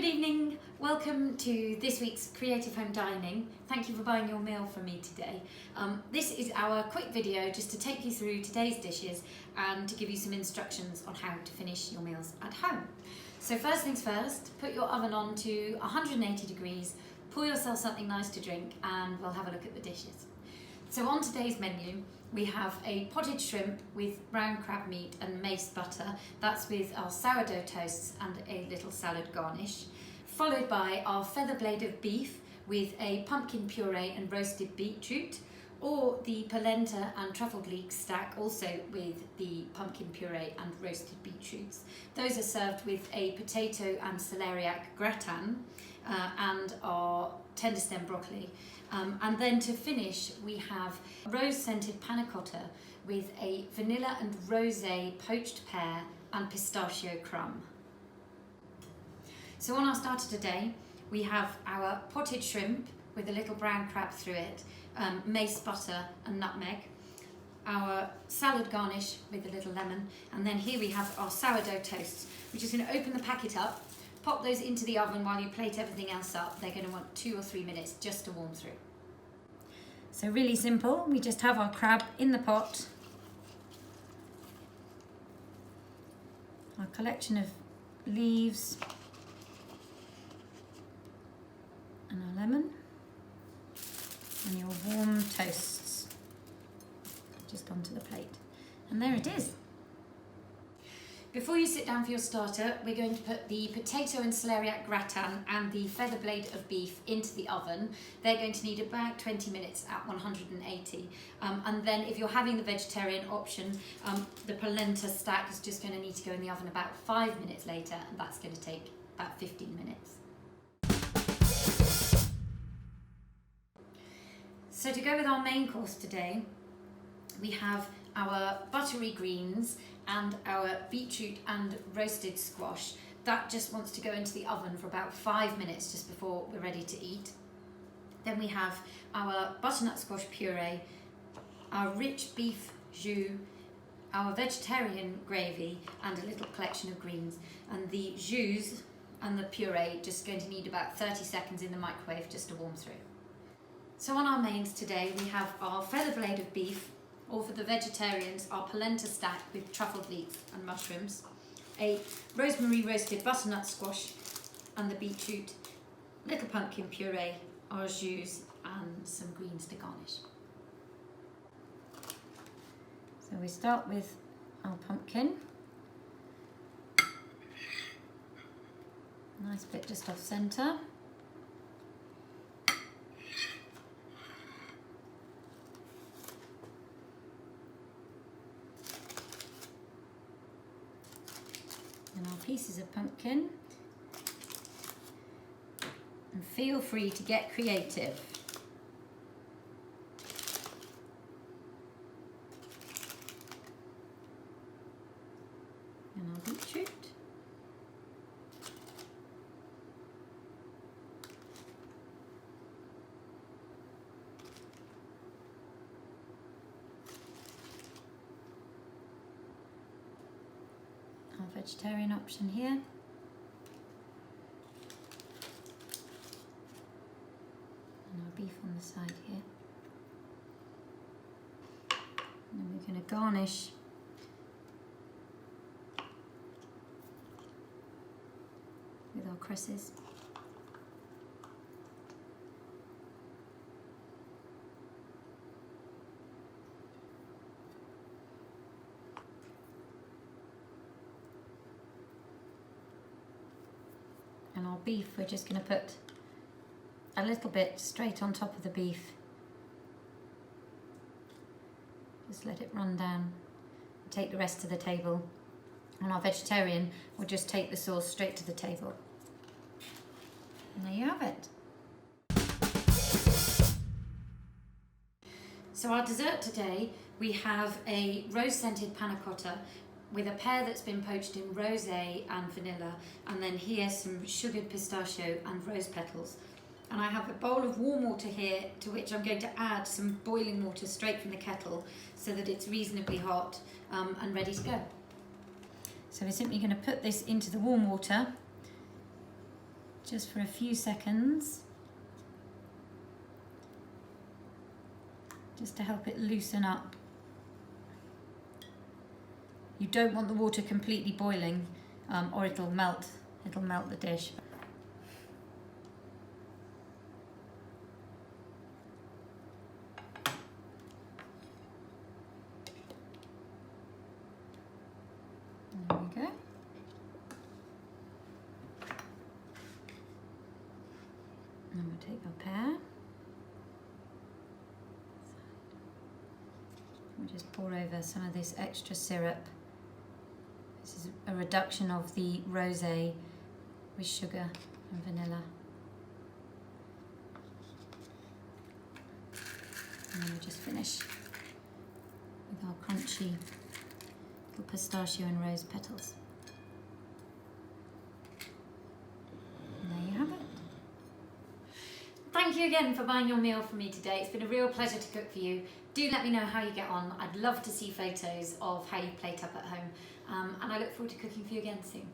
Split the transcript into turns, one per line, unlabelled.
Good evening, welcome to this week's Creative Home Dining. Thank you for buying your meal from me today. This is our quick video just to take you through today's dishes and to give you some instructions on how to finish your meals at home. So first things first, put your oven on to 180 degrees, pour yourself something nice to drink and we'll have a look at the dishes. So on today's menu, we have a potted shrimp with brown crab meat and mace butter. That's with our sourdough toasts and a little salad garnish. Followed by our feather blade of beef with a pumpkin puree and roasted beetroot, or the polenta and truffled leek stack also with the pumpkin puree and roasted beetroots. Those are served with a potato and celeriac gratin and our tender stem broccoli. And then to finish, we have rose-scented panna cotta with a vanilla and rosé poached pear and pistachio crumb. So on our starter today, we have our potted shrimp with a little brown crab through it, mace butter and nutmeg, our salad garnish with a little lemon, and then here we have our sourdough toasts. We're just going to open the packet up, pop those into the oven while you plate everything else up. They're going to want 2 or 3 minutes just to warm through. So really simple, we just have our crab in the pot, our collection of leaves and our lemon and your warm toasts just onto the plate. And there it is. Before you sit down for your starter, we're going to put the potato and celeriac gratin and the feather blade of beef into the oven. They're going to need about 20 minutes at 180. And then if you're having the vegetarian option, the polenta stack is just going to need to go in the oven about 5 minutes later, and that's going to take about 15 minutes. So to go with our main course today, we have our buttery greens and our beetroot and roasted squash. That just wants to go into the oven for about 5 minutes just before we're ready to eat. Then we have our butternut squash puree, our rich beef jus, our vegetarian gravy and a little collection of greens. And the jus and the puree just going to need about 30 seconds in the microwave just to warm through. So on our mains today we have our feather blade of beef, or for the vegetarians, our polenta stack with truffled leeks and mushrooms, a rosemary roasted butternut squash and the beetroot, little pumpkin puree, our jus and some greens to garnish. So we start with our pumpkin. Nice bit just off centre. And our pieces of pumpkin, and feel free to get creative. And our beetroot. Our vegetarian option here. And our beef on the side here. And then we're going to garnish with our cresses. And our beef, we're just going to put a little bit straight on top of the beef. Just let it run down and take the rest to the table. And our vegetarian will just take the sauce straight to the table. And there you have it. So our dessert today, we have a rose-scented panna cotta with a pear that's been poached in rosé and vanilla, and then here some sugared pistachio and rose petals. And I have a bowl of warm water here to which I'm going to add some boiling water straight from the kettle so that it's reasonably hot and ready to go. So we're simply going to put this into the warm water just for a few seconds, just to help it loosen up. You don't want the water completely boiling, or it'll melt the dish. There we go. And we'll take our pear. We'll just pour over some of this extra syrup. This is a reduction of the rosé with sugar and vanilla. And then we'll just finish with our crunchy little pistachio and rose petals. And there you have it. Thank you again for buying your meal from me today. It's been a real pleasure to cook for you. Do let me know how you get on. I'd love to see photos of how you plate up at home. And I look forward to cooking for you again soon.